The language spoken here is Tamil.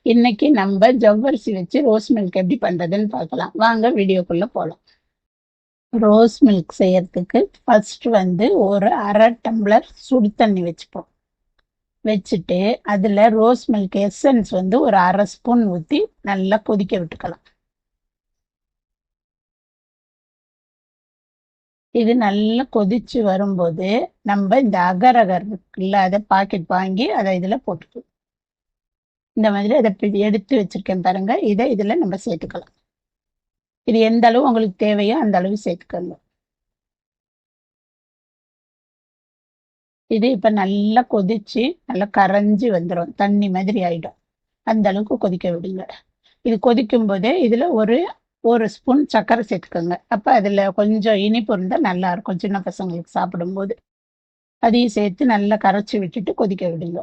இன்னைக்கு நம்ம ஜவ்வரிசி வச்சு ரோஸ் மில்க் எப்படி பண்றதுன்னு பார்க்கலாம். வாங்க வீடியோக்குள்ள போகலாம். ரோஸ் மில்க் செய்யறதுக்கு ஃபர்ஸ்ட் ஒரு அரை டம்ளர் சுடு தண்ணி வச்சுப்போம். வச்சுட்டு அதுல ரோஸ் மில்க் எசன்ஸ் ஒரு அரை ஸ்பூன் ஊற்றி நல்லா கொதிக்க விட்டுக்கலாம். இது நல்லா கொதிச்சு வரும்போது நம்ம இந்த அகர் அகர் இருக்குல்ல, அதை பாக்கெட் வாங்கி அதை இதுல போட்டுக்கலாம். இந்த மாதிரி அதை எடுத்து வச்சிருக்கேன் பாருங்க. இதை இதுல நம்ம சேர்த்துக்கலாம். இது எந்த அளவு உங்களுக்கு தேவையோ அந்த அளவு சேர்த்துக்கோங்க. இது இப்ப நல்லா கொதிச்சு நல்லா கரைஞ்சி வந்துடும், தண்ணி மாதிரி ஆயிடும். அந்த அளவுக்கு கொதிக்க விடுங்க. இது கொதிக்கும் போதே இதுல ஒரு ஒரு ஸ்பூன் சர்க்கரை சேர்த்துக்கோங்க. அப்ப அதுல கொஞ்சம் இனிப்பு இருந்தா நல்லா இருக்கும் சின்ன பசங்களுக்கு சாப்பிடும்போது. அதையும் சேர்த்து நல்லா கரைச்சி விட்டுட்டு கொதிக்க விடுங்க.